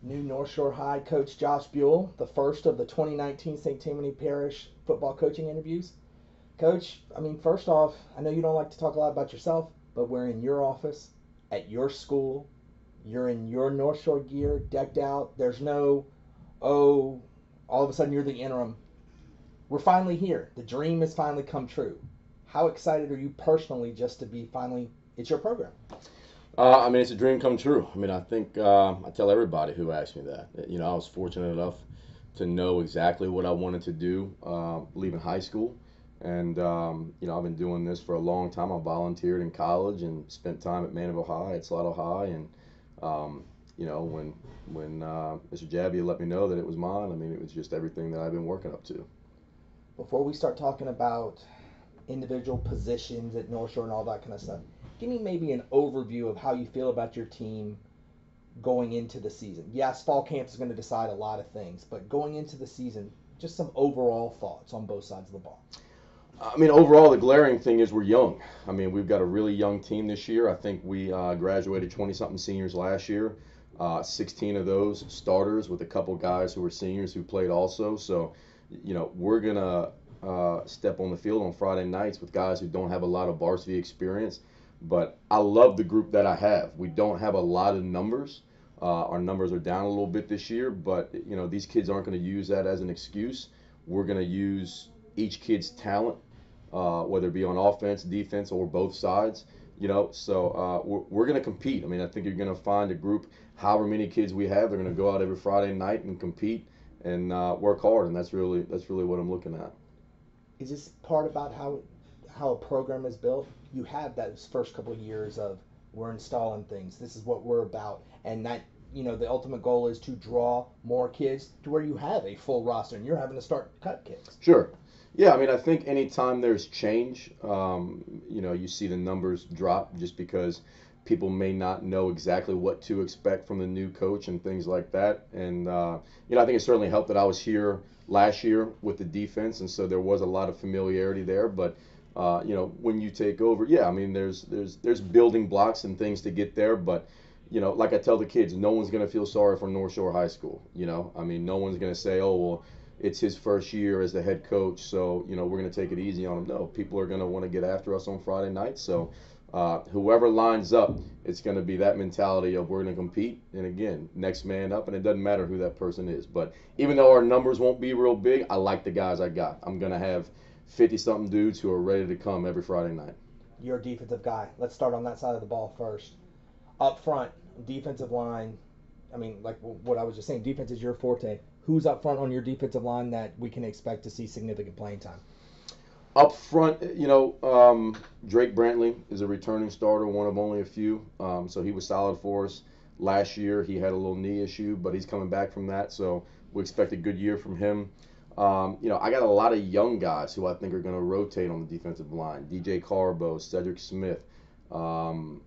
New Northshore High coach Josh Buelle, the first of the 2019 St. Tammany Parish football coaching interviews. Coach, first off, I know you don't like to talk a lot about yourself, but we're in your office, at your school. You're in your North Shore gear, decked out. There's no, oh, all of a sudden you're the interim. We're finally here. The dream has finally come true. How excited are you personally just to be finally, it's your program? It's a dream come true. I think I tell everybody who asks me that. I was fortunate enough to know exactly what I wanted to do leaving high school. And, I've been doing this for a long time. I volunteered in college and spent time at Manaville High, at Salado High. And, when Mr. Jabbia let me know that it was mine, it was just everything that I've been working up to. Before we start talking about individual positions at North Shore and all that kind of stuff, give me maybe an overview of how you feel about your team going into the season. Yes, fall camp is going to decide a lot of things, but going into the season, just some overall thoughts on both sides of the ball. Overall, the glaring thing is we're young. We've got a really young team this year. I think we graduated 20-something seniors last year. 16 of those starters with a couple guys who were seniors who played also. So, we're going to step on the field on Friday nights with guys who don't have a lot of varsity experience. But I love the group that I have. We don't have a lot of numbers. Our numbers are down a little bit this year, but these kids aren't going to use that as an excuse. We're going to use each kid's talent, whether it be on offense, defense, or both sides. We're going to compete. I think you're going to find a group, however many kids we have, they're going to go out every Friday night and compete and work hard, and that's really what I'm looking at. Is this part about how a program is built? You have those first couple of years of we're installing things. This is what we're about, and that the ultimate goal is to draw more kids to where you have a full roster, and you're having to start cut kids. Sure. Yeah, I think anytime there's change, you see the numbers drop just because people may not know exactly what to expect from the new coach and things like that. And I think it certainly helped that I was here last year with the defense, and so there was a lot of familiarity there. But when you take over, yeah, there's building blocks and things to get there, but like I tell the kids, no one's going to feel sorry for North Shore High School. No one's going to say, oh, well, it's his first year as the head coach, so, we're going to take it easy on him. No, people are going to want to get after us on Friday night. So whoever lines up, it's going to be that mentality of we're going to compete. And again, next man up, and it doesn't matter who that person is. But even though our numbers won't be real big, I like the guys I got. I'm going to have 50-something dudes who are ready to come every Friday night. You're a defensive guy. Let's start on that side of the ball first. Up front, defensive line, like what I was just saying, defense is your forte. Who's up front on your defensive line that we can expect to see significant playing time? Up front, Drake Brantley is a returning starter, one of only a few. So he was solid for us last year. He had a little knee issue, but he's coming back from that. So we expect a good year from him. I got a lot of young guys who I think are going to rotate on the defensive line. DJ Carbo, Cedric Smith, Jaron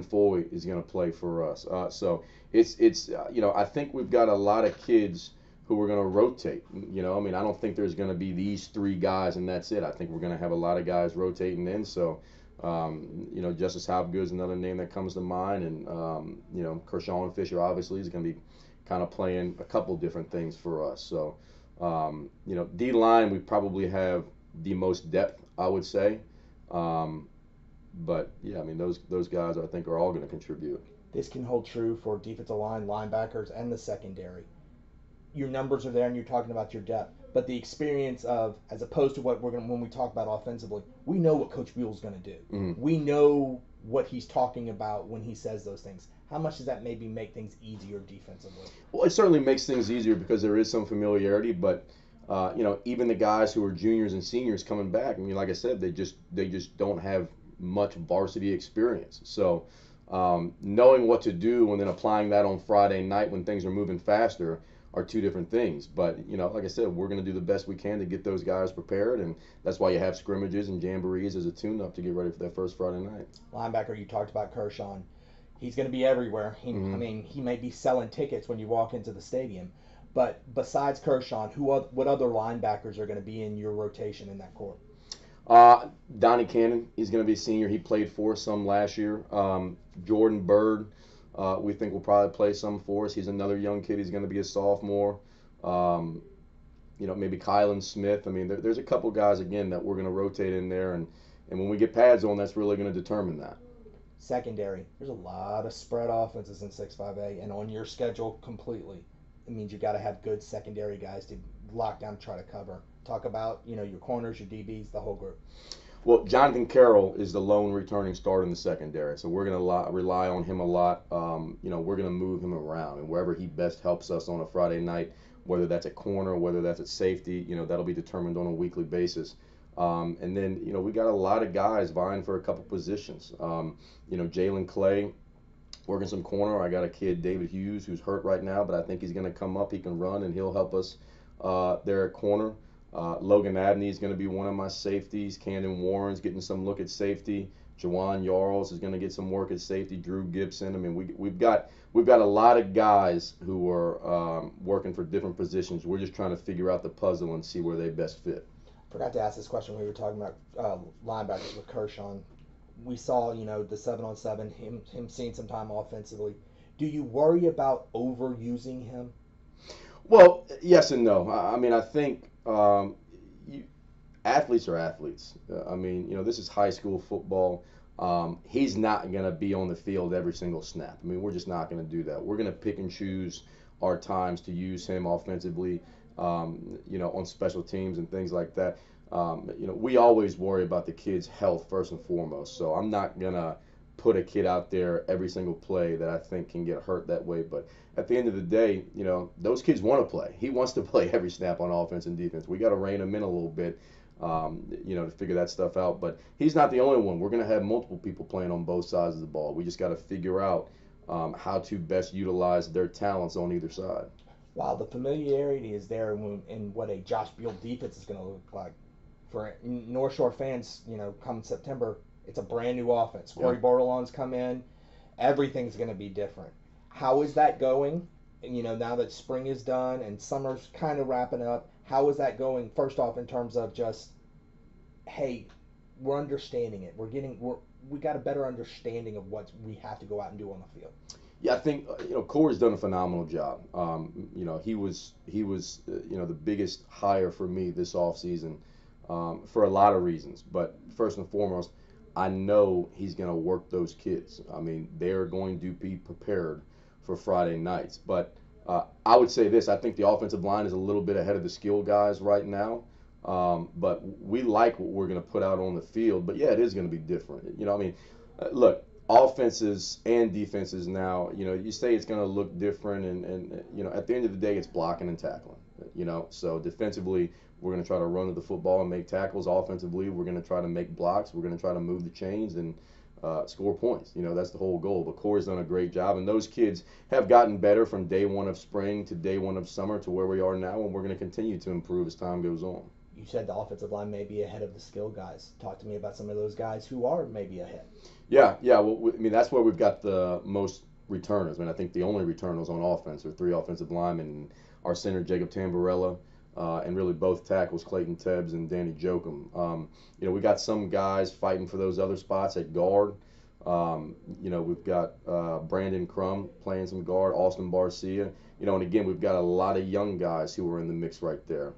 Foy is going to play for us. So it's I think we've got a lot of kids who are going to rotate. I don't think there's going to be these three guys and that's it. I think we're going to have a lot of guys rotating in. So, Justice Hopgood is another name that comes to mind, and Kershaw and Fisher obviously is going to be kind of playing a couple different things for us. So, D line we probably have the most depth, I would say. But yeah, those guys I think are all going to contribute. This can hold true for defensive line, linebackers, and the secondary. Your numbers are there, and you're talking about your depth. But the experience of, as opposed to what we're going when we talk about offensively, we know what Coach Buell's going to do. Mm-hmm. We know what he's talking about when he says those things. How much does that maybe make things easier defensively? Well, it certainly makes things easier because there is some familiarity, but even the guys who are juniors and seniors coming back, like I said, they just don't have much varsity experience. So knowing what to do and then applying that on Friday night when things are moving faster are two different things. But, like I said, we're going to do the best we can to get those guys prepared, and that's why you have scrimmages and jamborees as a tune-up to get ready for that first Friday night. Linebacker, you talked about Kershaw. He's going to be everywhere. He may be selling tickets when you walk into the stadium. But besides Kershaw, what other linebackers are going to be in your rotation in that corps? Donnie Cannon, he's going to be a senior. He played for us some last year. Jordan Bird, we think will probably play some for us. He's another young kid. He's going to be a sophomore. Um, maybe Kylan Smith. I mean, there's a couple guys again that we're going to rotate in there, and when we get pads on, that's really going to determine that. Secondary. There's a lot of spread offenses in 6-5A, and on your schedule completely. It means you got to have good secondary guys to lock down, try to cover. Talk about your corners, your DBs, the whole group. Well, Jonathan Carroll is the lone returning starter in the secondary, so we're going to rely on him a lot. We're going to move him around, and wherever he best helps us on a Friday night, whether that's at corner, whether that's at safety, that'll be determined on a weekly basis. And then, we got a lot of guys vying for a couple positions. Jalen Clay working some corner. I got a kid, David Hughes, who's hurt right now, but I think he's going to come up. He can run, and he'll help us there at corner. Logan Abney is going to be one of my safeties. Camden Warren's getting some look at safety. Jawan Yarls is going to get some work at safety. Drew Gibson. I mean, we've got a lot of guys who are working for different positions. We're just trying to figure out the puzzle and see where they best fit. Forgot to ask this question when we were talking about linebackers with Kershaw. We saw, the 7-on-7, him seeing some time offensively. Do you worry about overusing him? Well, yes and no. I mean, I think athletes are athletes. This is high school football. He's not going to be on the field every single snap. I mean, we're just not going to do that. We're going to pick and choose our times to use him offensively, on special teams and things like that. We always worry about the kid's health first and foremost. So I'm not going to put a kid out there every single play that I think can get hurt that way. But at the end of the day, those kids want to play. He wants to play every snap on offense and defense. We got to rein him in a little bit, to figure that stuff out. But he's not the only one. We're going to have multiple people playing on both sides of the ball. We just got to figure out how to best utilize their talents on either side. Wow, the familiarity is there in what a Josh Buelle defense is going to look like. For Northshore fans, come September, it's a brand new offense. Corey Bordelon's come in. Everything's going to be different. How is that going? Now that spring is done and summer's kind of wrapping up, how is that going? First off, in terms of just, hey, we're understanding it. We got a better understanding of what we have to go out and do on the field. Yeah, I think Corey's done a phenomenal job. He was the biggest hire for me this offseason for a lot of reasons. But first and foremost, I know he's going to work those kids. I mean, they're going to be prepared for Friday nights. But I would say this: I think the offensive line is a little bit ahead of the skill guys right now. But we like what we're going to put out on the field. But yeah, it is going to be different. Look. Offenses and defenses now, you say it's going to look different, and at the end of the day, it's blocking and tackling. So defensively, we're going to try to run to the football and make tackles. Offensively, we're going to try to make blocks. We're going to try to move the chains and score points. That's the whole goal. But Corey's done a great job, and those kids have gotten better from day one of spring to day one of summer to where we are now, and we're going to continue to improve as time goes on. You said the offensive line may be ahead of the skill guys. Talk to me about some of those guys who are maybe ahead. Yeah. Well, that's where we've got the most returners. I think the only returners on offense are 3 offensive linemen, our center Jacob Tamborella, and really both tackles Clayton Tebbs and Danny Jokum. We got some guys fighting for those other spots at guard. We've got Brandon Crum playing some guard, Austin Barcia. And again, we've got a lot of young guys who are in the mix right there.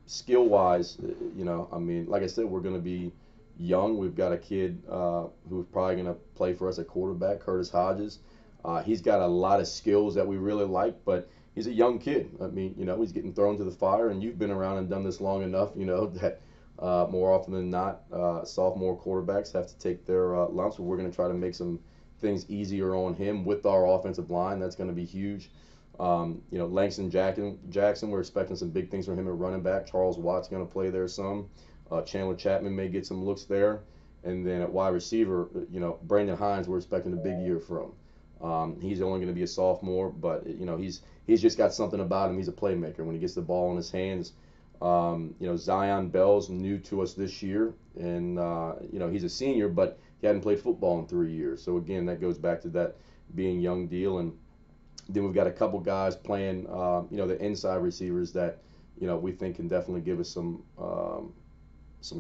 Skill-wise, like I said, we're going to be young. We've got a kid who's probably going to play for us at quarterback, Curtis Hodges. He's got a lot of skills that we really like, but he's a young kid. He's getting thrown to the fire, and you've been around and done this long enough, that more often than not, sophomore quarterbacks have to take their lumps. But we're going to try to make some things easier on him with our offensive line. That's going to be huge. Langston Jackson, we're expecting some big things from him at running back. Charles Watt's going to play there some. Chandler Chapman may get some looks there. And then at wide receiver, Brandon Hines, we're expecting a big year from. He's only going to be a sophomore, but, he's just got something about him. He's a playmaker. When he gets the ball in his hands, Zion Bell's new to us this year. And, he's a senior, but he hadn't played football in 3 years. So, again, that goes back to that being young deal. And then we've got a couple guys playing, the inside receivers that, we think can definitely give us some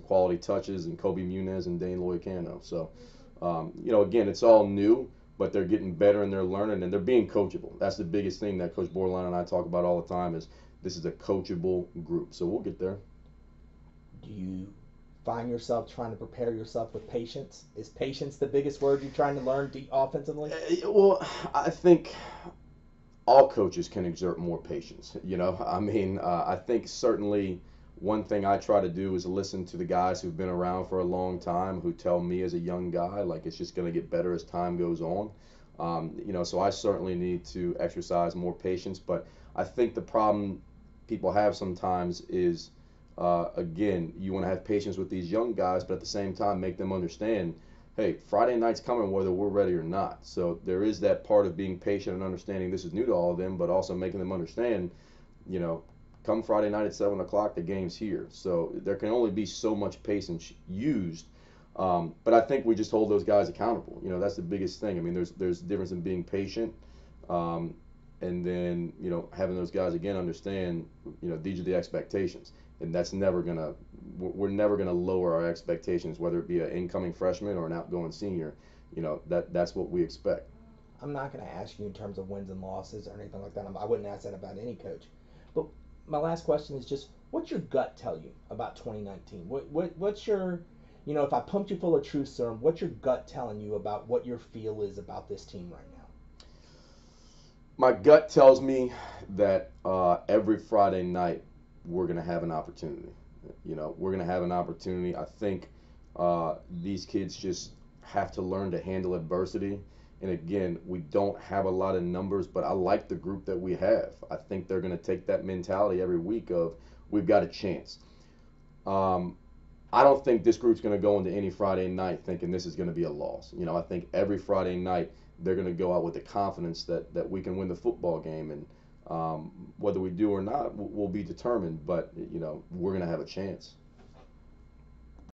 quality touches, and Kobe Muniz and Dane Loicano. So Again, it's all new, but they're getting better and they're learning and they're being coachable. That's the biggest thing that Coach Borderline and I talk about all the time is this is a coachable group. So we'll get there. Do you find yourself trying to prepare yourself with patience? Is patience the biggest word you're trying to learn offensively? Well, I think all coaches can exert more patience. I think certainly one thing I try to do is listen to the guys who've been around for a long time who tell me as a young guy, like it's just going to get better as time goes on. So I certainly need to exercise more patience. But I think the problem people have sometimes is, again, you want to have patience with these young guys, but at the same time make them understand, hey, Friday night's coming whether we're ready or not. So there is that part of being patient and understanding this is new to all of them, but also making them understand, come Friday night at 7 o'clock, the game's here. So there can only be so much patience used. But I think we just hold those guys accountable. That's the biggest thing. I mean, there's a difference in being patient, and then, having those guys, again, understand, these are the expectations. And we're never gonna lower our expectations, whether it be an incoming freshman or an outgoing senior. That's what we expect. I'm not going to ask you in terms of wins and losses or anything like that. I wouldn't ask that about any coach. But my last question is just, what's your gut tell you about 2019? What's your, if I pumped you full of truth serum, what's your gut telling you about what your feel is about this team right now? My gut tells me that every Friday night we're going to have an opportunity. We're going to have an opportunity. I think these kids just have to learn to handle adversity. And again, we don't have a lot of numbers, but I like the group that we have. I think they're going to take that mentality every week of we've got a chance. I don't think this group's going to go into any Friday night thinking this is going to be a loss. I think every Friday night they're going to go out with the confidence that we can win the football game. And whether we do or not will be determined, but we're going to have a chance.